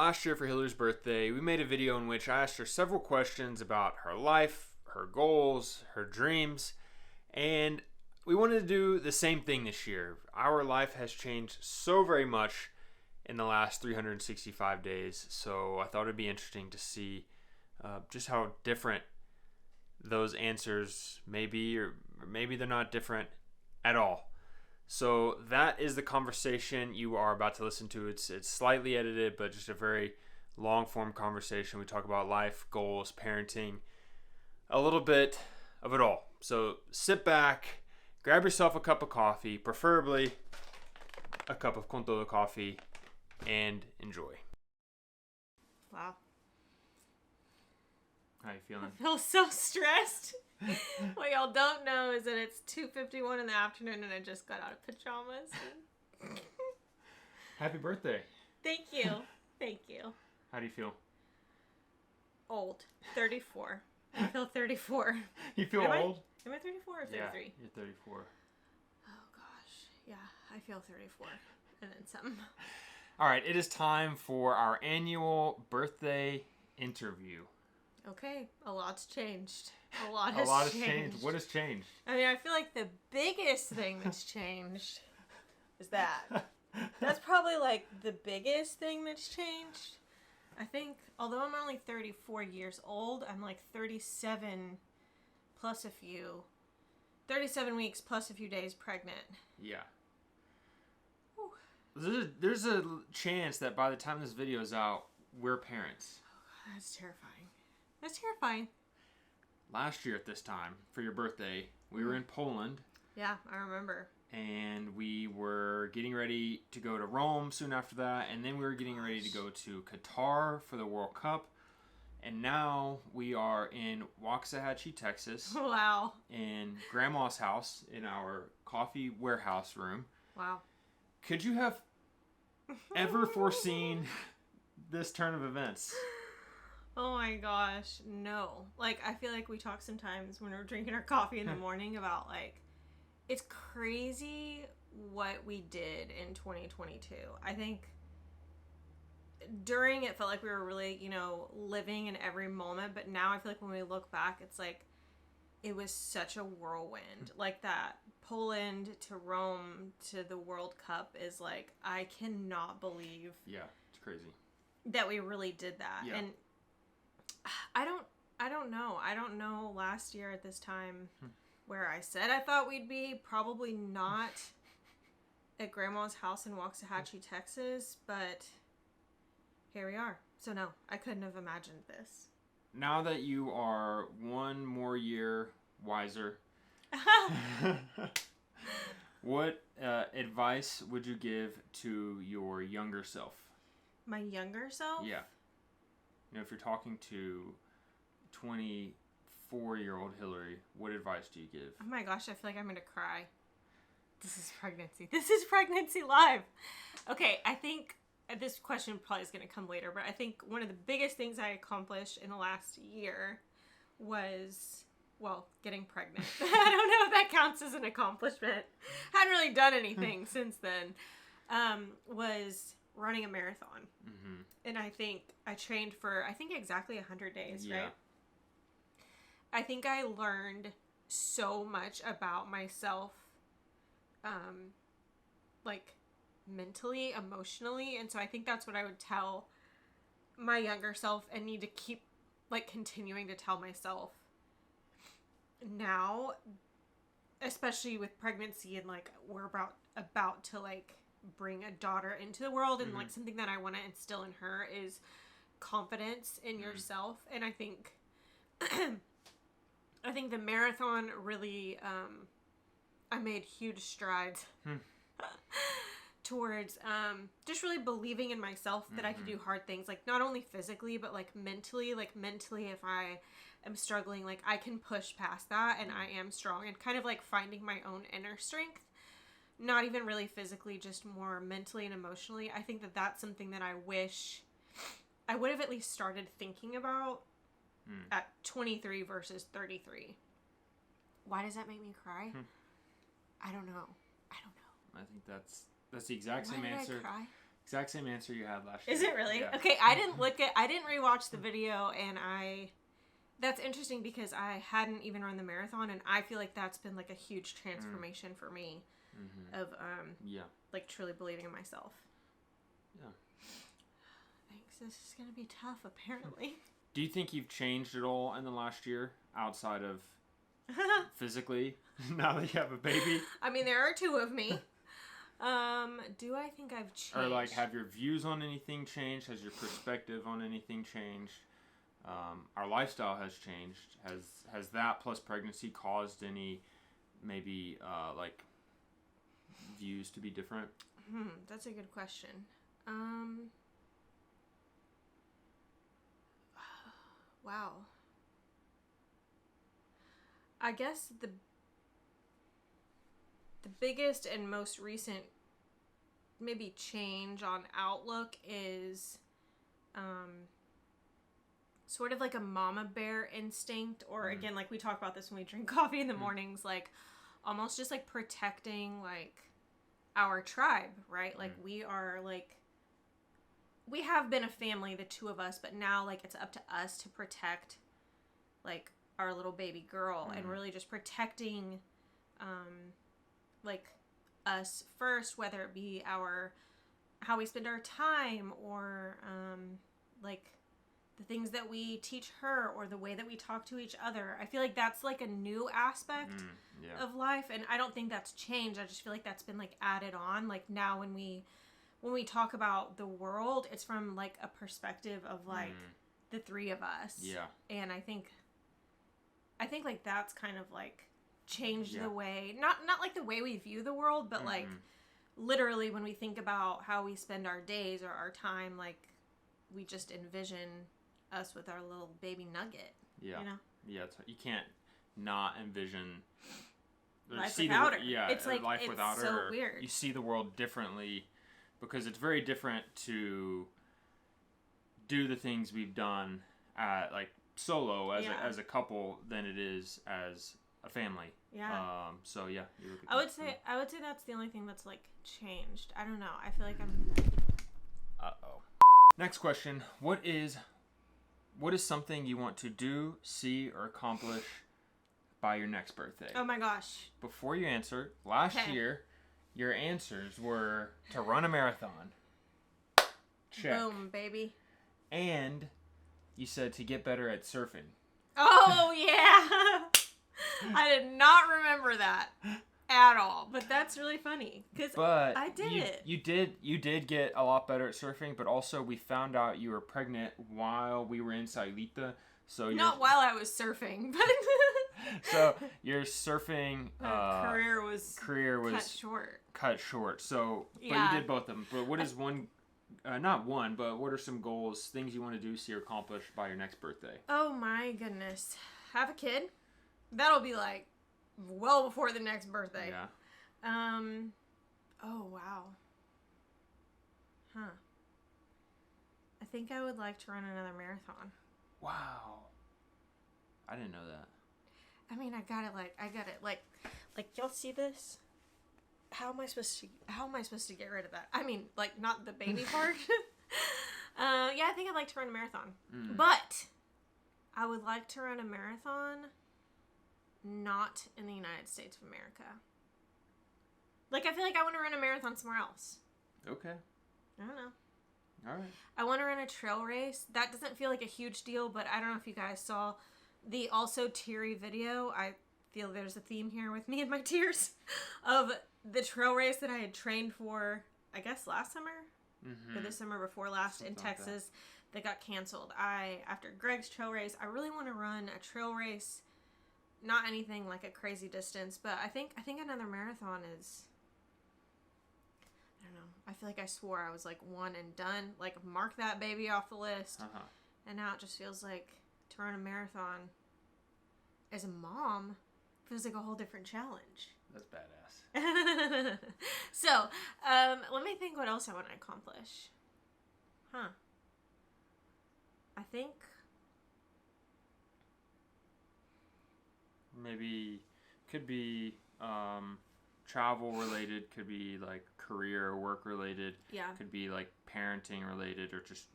last year for Hillary's birthday, we made a video in which I asked her several questions about her life, her goals, her dreams, and we wanted to do the same thing this year. Our life has changed so very much in the last 365 days, so I thought it'd be interesting to see just how different those answers may be, or maybe they're not different at all. So that is the conversation you are about to listen to. It's slightly edited, but just a very long-form conversation. We talk about life, goals, parenting, a little bit of it all. So sit back, grab yourself a cup of coffee, preferably a cup of con todo coffee, and enjoy. Wow. How you feeling? I feel so stressed. What y'all don't know is that it's 2:51 in the afternoon and I just got out of pajamas. Happy birthday. Thank you. Thank you. How do you feel? Old. 34. I feel 34. You feel old? Am I 34 or 33? Yeah, you're 34. Oh gosh. Yeah, I feel 34. And then some. All right, it is time for our annual birthday interview. Okay, a lot's changed. A lot has changed. What has changed? I mean, I feel like the biggest thing that's changed is that. That's probably like the biggest thing that's changed. I think, although I'm only 34 years old, I'm like 37 weeks plus a few days pregnant. Yeah. There's a chance that by the time this video is out, we're parents. Oh, that's terrifying. That's terrifying. Last year at this time, for your birthday, we were in Poland. Yeah, I remember. And we were getting ready to go to Rome soon after that. And then we were getting ready to go to Qatar for the World Cup. And now we are in Waxahachie, Texas. Wow. In Grandma's house in our coffee warehouse room. Wow. Could you have ever foreseen this turn of events? Oh my gosh, no. Like, I feel like we talk sometimes when we're drinking our coffee in the morning about, like, it's crazy what we did in 2022. I think during it felt like we were really, living in every moment, but now I feel like when we look back, it's like, it was such a whirlwind. Like, that Poland to Rome to the World Cup is like, I cannot believe. Yeah, it's crazy. That we really did that. Yeah. And I don't know. I don't know last year at this time where I said I thought we'd be. Probably not at Grandma's house in Waxahachie, Texas, but here we are. So no, I couldn't have imagined this. Now that you are one more year wiser, what advice would you give to your younger self? My younger self? Yeah. If you're talking to 24-year-old Hillary, what advice do you give? Oh my gosh, I feel like I'm going to cry. This is pregnancy. This is pregnancy live. Okay, I think this question probably is going to come later, but I think one of the biggest things I accomplished in the last year was, getting pregnant. I don't know if that counts as an accomplishment. Hadn't really done anything since then. Was running a marathon. Mm-hmm. And I think I trained for, exactly 100 days, right? I think I learned so much about myself, mentally, emotionally. And so I think that's what I would tell my younger self and need to keep, continuing to tell myself now, especially with pregnancy and, we're about to, bring a daughter into the world, and something that I want to instill in her is confidence in yourself. And I think the marathon really I made huge strides towards just really believing in myself that I could do hard things, not only physically but mentally. If I am struggling, I can push past that and I am strong, and kind of finding my own inner strength. Not even really physically, just more mentally and emotionally. I think that that's something that I wish I would have at least started thinking about at 23 versus 33. Why does that make me cry? I don't know. I think that's the exact same answer Exact same answer you had last year. Is it really? Yeah. Okay, I didn't rewatch the video, and that's interesting because I hadn't even run the marathon, and I feel like that's been like a huge transformation for me of like truly believing in myself. Yeah. Thanks. This is gonna be tough, apparently. Do you think you've changed at all in the last year outside of physically? Now that you have a baby. I mean, there are two of me. Do I think I've changed? Or like, have your views on anything changed? Has your perspective on anything changed? Our lifestyle has changed. Has that plus pregnancy caused any maybe like views to be different? That's a good question. Wow. I guess the biggest and most recent maybe change on outlook is sort of like a mama bear instinct, or again, like we talk about this when we drink coffee in the mornings, like almost just like protecting like our tribe, right? Like we are like, we have been a family, the two of us, but now like it's up to us to protect like our little baby girl and really just protecting like us first, whether it be how we spend our time, or like the things that we teach her, or the way that we talk to each other. I feel like that's like a new aspect of life, and I don't think that's changed. I just feel like that's been like added on. Like now when we talk about the world, it's from like a perspective of like the three of us. Yeah. And I think like that's kind of like changed the way, not like the way we view the world, but like literally when we think about how we spend our days or our time, like we just envision us with our little baby nugget. Yeah. You know? Yeah. You can't not envision life without her. Yeah. It's like, life it's without so her. weird. You see the world differently because it's very different to do the things we've done like solo as a couple than it is as a family. Yeah. So yeah. I would say that's the only thing that's like changed. I don't know. I feel like I'm. Uh-oh. Next question. What is something you want to do, see, or accomplish by your next birthday? Oh my gosh. Before you answer, last year, your answers were to run a marathon. Check. Boom, baby. And you said to get better at surfing. Oh, yeah. I did not remember that at all, but that's really funny because I did it. You did get a lot better at surfing, but also we found out you were pregnant while we were in Sayulita. So not while I was surfing, but so your surfing career was cut short. So, but you did both of them. But what is one? Not one, but what are some goals, things you want to do, see, or accomplish by your next birthday? Oh my goodness, have a kid. That'll be like well before the next birthday. Yeah. Oh wow. Huh. I think I would like to run another marathon. Wow. I didn't know that. I mean, I got it like y'all see this? How am I supposed to get rid of that? I mean, like not the baby part. Yeah, I think I'd like to run a marathon. But I would like to run a marathon not in the United States of America. Like, I feel like I want to run a marathon somewhere else. Okay. I don't know. All right. I want to run a trail race. That doesn't feel like a huge deal, but I don't know if you guys saw the Also Teary video. I feel there's a theme here with me and my tears of the trail race that I had trained for, I guess, last summer? Or the summer before last. Something in Texas that got canceled. After Greg's trail race, I really want to run a trail race. Not anything like a crazy distance, but I think another marathon is, I don't know. I feel like I swore I was like one and done. Like, mark that baby off the list. And now it just feels like to run a marathon as a mom feels like a whole different challenge. That's badass. So, let me think what else I want to accomplish. I think maybe could be travel related, could be like career or work related. Yeah. Could be like parenting related, or just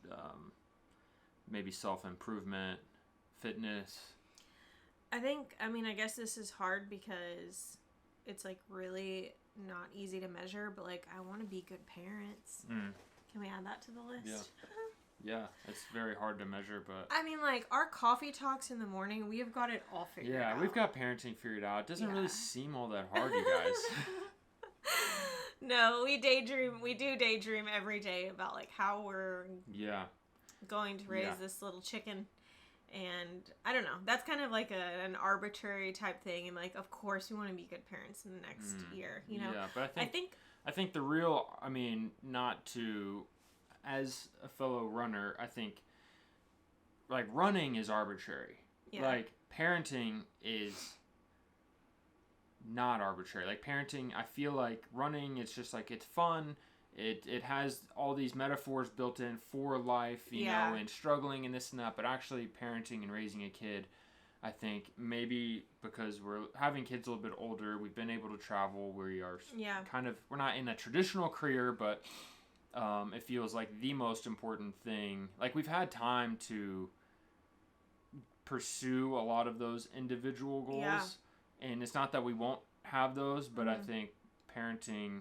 maybe self-improvement, fitness. I guess this is hard because it's like really not easy to measure, but like I want to be good parents. Can we add that to the list? Yeah, it's very hard to measure, but... I mean, like, our coffee talks in the morning, we have got it all figured out. Yeah, we've got parenting figured out. It doesn't really seem all that hard, you guys. No, we daydream. We do daydream every day about, like, how we're going to raise this little chicken. And, I don't know, that's kind of like an arbitrary type thing. And, like, of course we want to be good parents in the next year, you know? Yeah, but I think the real, not to... As a fellow runner, I think, like, running is arbitrary. Yeah. Like, parenting is not arbitrary. Like, parenting, I feel like running, it's just, like, it's fun. It has all these metaphors built in for life, you know, and struggling and this and that. But actually, parenting and raising a kid, I think, maybe because we're having kids a little bit older, we've been able to travel. We are we're not in a traditional career, but... it feels like the most important thing. Like, we've had time to pursue a lot of those individual goals. Yeah. And it's not that we won't have those, but I think parenting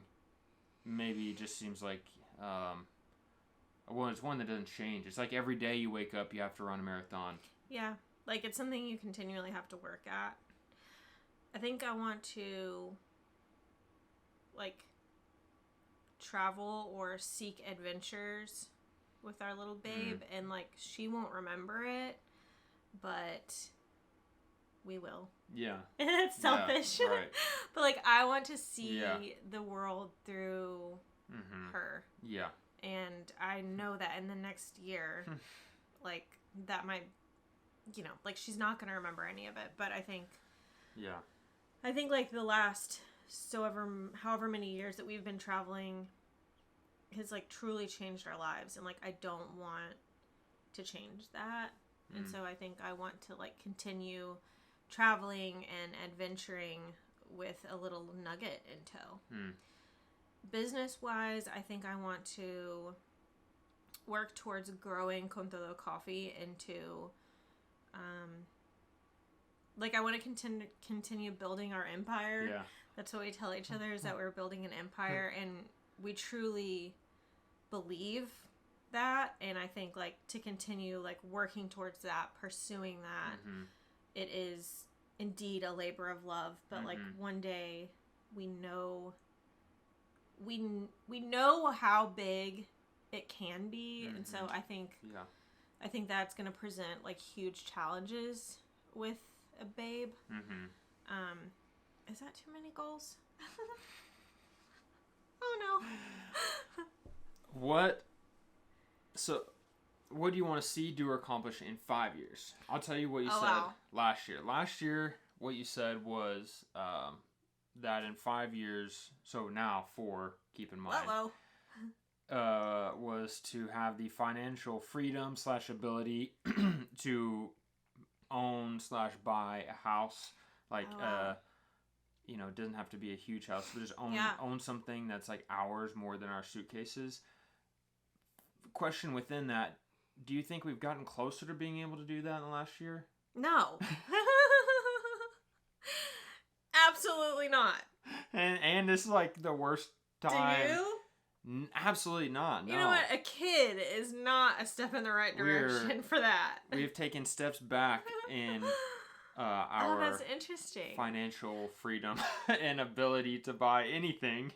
maybe just seems like, it's one that doesn't change. It's like every day you wake up, you have to run a marathon. Yeah. Like, it's something you continually have to work at. I think I want to, like... travel or seek adventures with our little babe, and like she won't remember it, but we will. Yeah. It's selfish. Yeah, right. But like I want to see the world through her. Yeah. And I know that in the next year, like that might, you know, like she's not gonna remember any of it, but I think like the last however many years that we've been traveling has like truly changed our lives, and like I don't want to change that. And so I think I want to like continue traveling and adventuring with a little nugget in tow. Business wise, I think I want to work towards growing Con Todo Coffee into like I want to continue building our empire. Yeah. That's what we tell each other, is that we're building an empire, and we truly believe that. And I think like to continue like working towards that, pursuing that, it is indeed a labor of love. But like one day we know how big it can be, and so I think that's going to present like huge challenges with a babe. Is that too many goals? Oh no. What do you want to see, do, or accomplish in 5 years? I'll tell you what you said last year. Last year, what you said was that in 5 years, so now 4, keep in mind, was to have the financial freedom / ability to own / buy a house. Like, you know, it doesn't have to be a huge house, but just own something that's like ours more than our suitcases. Question within that, do you think we've gotten closer to being able to do that in the last year? No. Absolutely not. And this is like the worst time. Do you? Absolutely not. No. You know what? A kid is not a step in the right direction for that. We've taken steps back in our that's interesting. Financial freedom and ability to buy anything.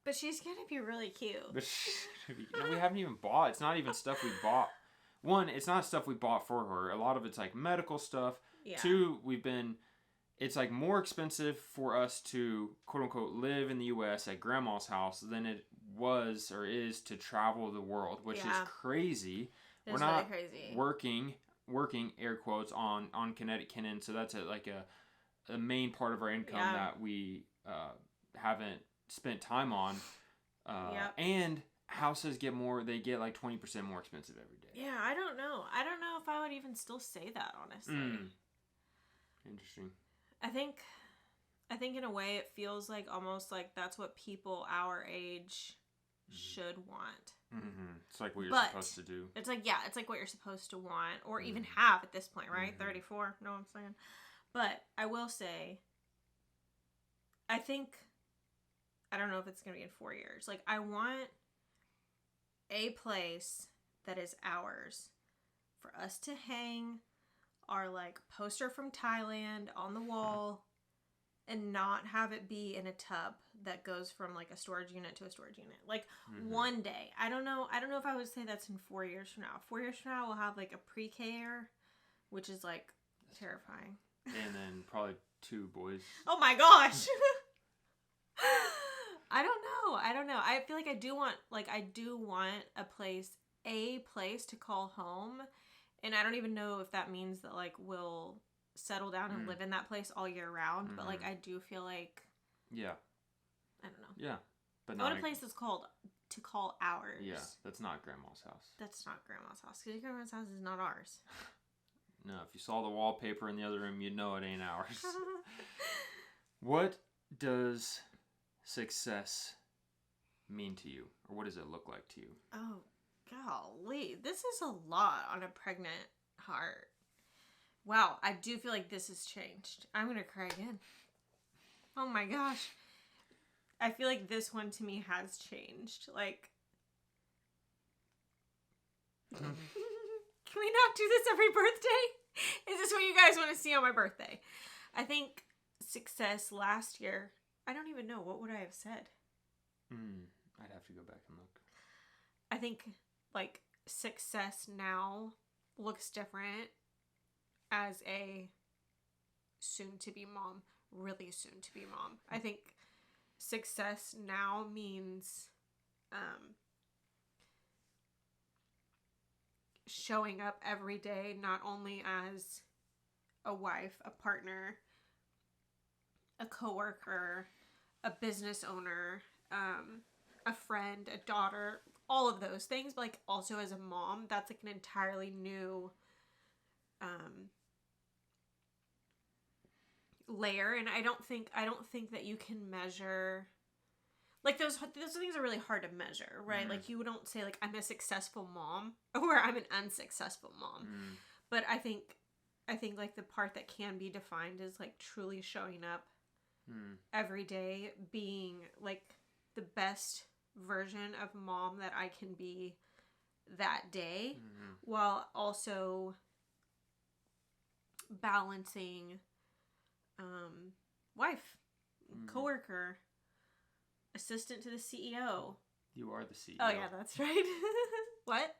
But she's gonna be really cute. We haven't even bought. It's not even stuff we bought. One, it's not stuff we bought for her. A lot of it's like medical stuff. Yeah. 2, it's like more expensive for us to quote unquote live in the U.S. at grandma's house than it was or is to travel the world, which is crazy. We're not really working air quotes on Kinetic Kennons, so that's a main part of our income that we haven't spent time on. And houses get like 20% more expensive every day. Yeah, I don't know if I would even still say that, honestly. Interesting. I think I think in a way it feels like almost like that's what people our age should want. Mm-hmm. It's like what you're supposed to do. It's like, yeah, it's like what you're supposed to want or even have at this point, right? 34, know what I'm saying? But I will say, I think, I don't know if it's going to be in 4 years. Like, I want a place that is ours for us to hang our, like, poster from Thailand on the wall and not have it be in a tub that goes from, like, a storage unit to a storage unit. Like, one day. I don't know if I would say that's in 4 years from now. 4 years from now, we'll have, like, a pre-K, which is, like, terrifying. And then probably 2 boys. Oh my gosh! I don't know. I feel like I do want a place to call home. And I don't even know if that means that, like, we'll settle down and live in that place all year round. But, like, I do feel like... Yeah. I don't know. Yeah. But I want a place that's to call ours. Yeah, that's not Grandma's house. That's not Grandma's house. Because Grandma's house is not ours. No, if you saw the wallpaper in the other room, you'd know it ain't ours. What does success mean to you? Or what does it look like to you? Oh, golly. This is a lot on a pregnant heart. Wow, I do feel like this has changed. I'm going to cry again. Oh my gosh. I feel like this one to me has changed. Like, can we not do this every birthday? Is this what you guys want to see on my birthday? I think success last year, I don't even know. What would I have said? I'd have to go back and look. I think, like, success now looks different as a soon-to-be mom, really soon-to-be mom. I think success now means showing up every day, not only as a wife, a partner, a coworker, a business owner, a friend, a daughter, all of those things, but, like, also as a mom. That's, like, an entirely new layer. And I don't think that you can measure, like, those things are really hard to measure, right? Like, you don't say, like, I'm a successful mom or I'm an unsuccessful mom. But I think like the part that can be defined is, like, truly showing up every day, being, like, the best version of mom that I can be that day, while also balancing wife, coworker, assistant to the CEO. You are the CEO. Oh yeah, that's right. What?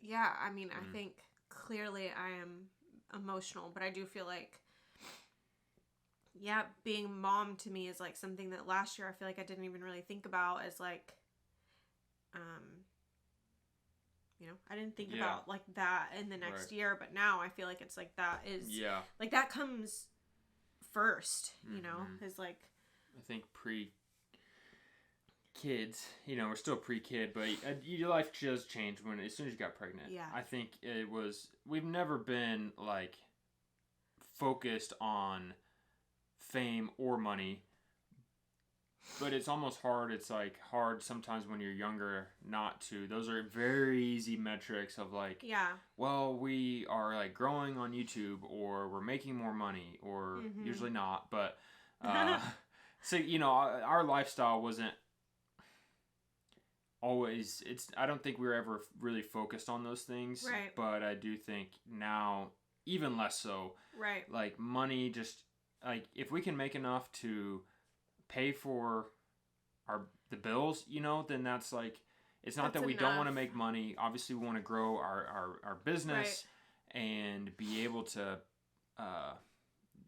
Yeah, I mean, I think clearly I am emotional, but I do feel like, yeah, being mom to me is, like, something that last year I feel like I didn't even really think about as, like, I didn't think about, like, that in the next year, but now I feel like it's, like, that is, like, that comes first, you know, is, like, I think kids, we're still pre-kid, but your life just changed as soon as you got pregnant. Yeah. I think we've never been, like, focused on fame or money, but it's almost hard. It's, like, hard sometimes when you're younger not to. Those are very easy metrics of, like, well, we are, like, growing on YouTube, or we're making more money, or usually not, but so, our lifestyle wasn't always, I don't think we were ever really focused on those things, right? But I do think now even less so, right? Like, money, just, like, if we can make enough to pay for the bills, then that's, like, it's not that we don't want to make money. Obviously we want to grow our business, and be able to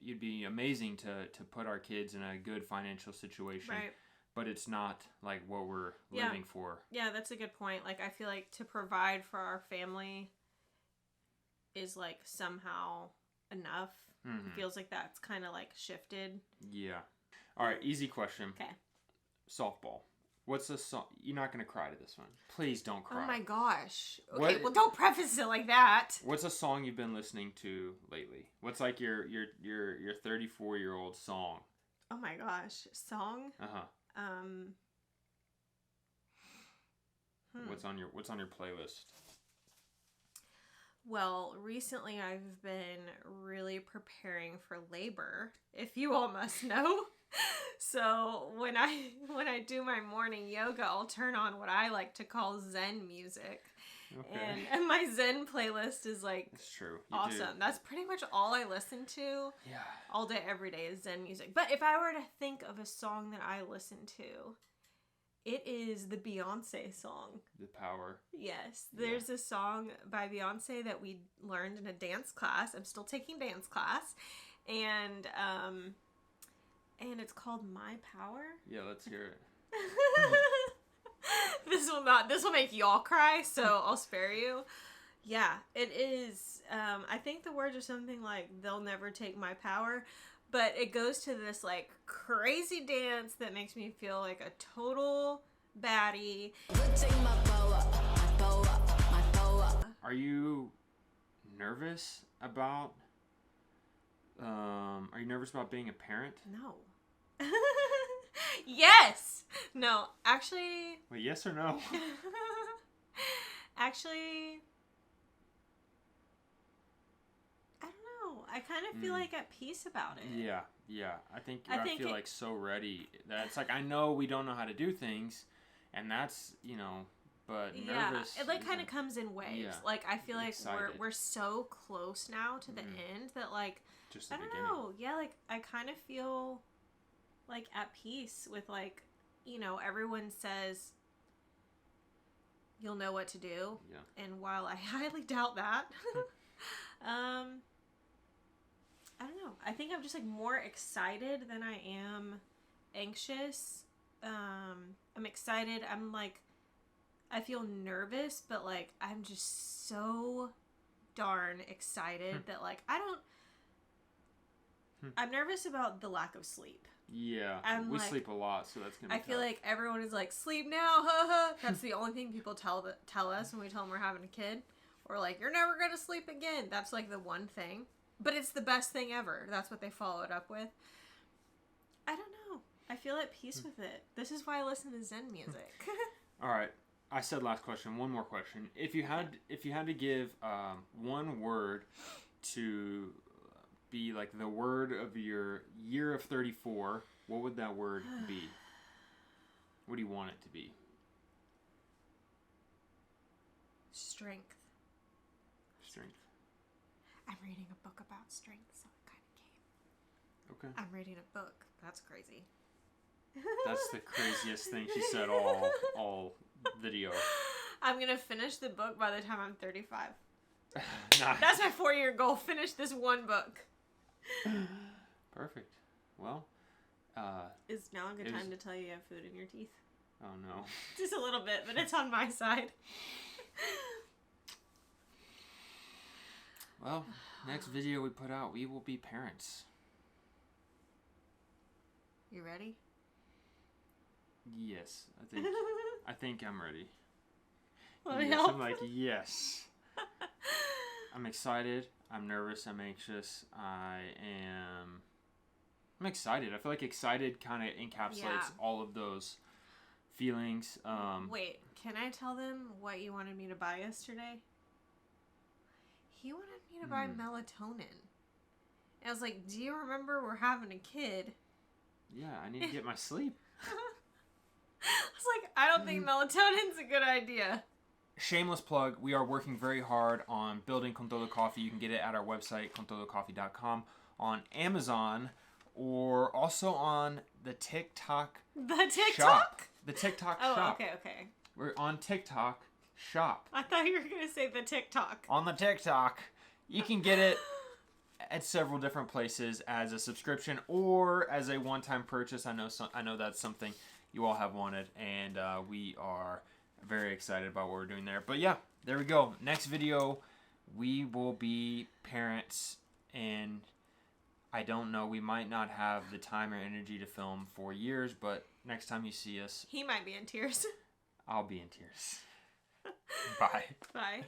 it'd be amazing to put our kids in a good financial situation, right? But it's not, like, what we're living for. Yeah, that's a good point. Like, I feel like to provide for our family is, like, somehow enough. It feels like that's kind of, like, shifted. Yeah. All right, easy question. Okay. Softball. What's the song? You're not gonna cry to this one. Please don't cry. Oh my gosh. Okay, well, don't preface it like that. What's a song you've been listening to lately? What's like your 34-year-old song? Oh my gosh, song. What's on your playlist? Well, recently I've been really preparing for labor, if you all must know. So when I do my morning yoga, I'll turn on what I like to call Zen music. Okay. And my Zen playlist is like That's true. Awesome. That's pretty much all I listen to. Yeah. All day, every day is Zen music. But if I were to think of a song that I listen to, it is the Beyonce song. The Power. Yes. There's a song by Beyonce that we learned in a dance class. I'm still taking dance class. And it's called My Power. Yeah, let's hear it. This will make y'all cry, so I'll spare you. Yeah, it is. I think the words are something like, they'll never take my power. But it goes to this, like, crazy dance that makes me feel like a total baddie. Are you nervous about... are you nervous about being a parent? No. Yes! No, actually... Wait, yes or no? Actually... I don't know. I kind of feel like at peace about it. Yeah. I feel like so ready. That's like, I know we don't know how to do things, and that's, but nervous. Yeah, it like kind of comes in waves. Yeah. Like, I feel like we're so close now to the end that, like, just the beginning. Know. Yeah, like, I kind of feel like at peace with, like, everyone says you'll know what to do. Yeah. And while I highly doubt that, I don't know. I think I'm just like more excited than I am anxious. I'm excited. I'm like, I feel nervous, but like I'm just so darn excited that like I'm nervous about the lack of sleep. Yeah, we sleep a lot, so that's gonna be tough. Feel like everyone is like, sleep now, haha. That's the only thing people tell us when we tell them we're having a kid. Or like, you're never gonna sleep again. That's like the one thing. But it's the best thing ever. That's what they follow it up with. I don't know. I feel at peace with it. This is why I listen to Zen music. All right. I said last question. One more question. If you had to give one word to be like the word of your year of 34, what would that word be? What do you want it to be? Strength. I'm reading a book about strength, so it kind of came. Okay. I'm reading a book. That's crazy. That's the craziest thing she said all video. I'm going to finish the book by the time I'm 35. Nice. That's my 4-year goal. Finish this one book. Perfect. Well, is now a good time to tell you have food in your teeth? Oh, no. Just a little bit, but it's on my side. Well, next video we put out, we will be parents. You ready? Yes, I think I'm ready. Yes, I'm like, yes. I'm excited. I'm nervous. I'm anxious. I'm excited. I feel like excited kind of encapsulates all of those feelings. Wait, can I tell them what you wanted me to buy yesterday? He wanted me to buy melatonin. And I was like, do you remember we're having a kid? Yeah, I need to get my sleep. I was like, I don't think melatonin's a good idea. Shameless plug, we are working very hard on building Con Todo Coffee. You can get it at our website, contodocoffee.com, on Amazon, or also on the TikTok shop. The TikTok shop. Oh, okay. We're on TikTok shop. I thought you were going to say the TikTok. On the TikTok. You can get it at several different places as a subscription or as a one-time purchase. I know that's something you all have wanted, and we are very excited about what we're doing there. But yeah, there we go. Next video, we will be parents, and I don't know. We might not have the time or energy to film for years, but next time you see us, he might be in tears. I'll be in tears. Bye. Bye.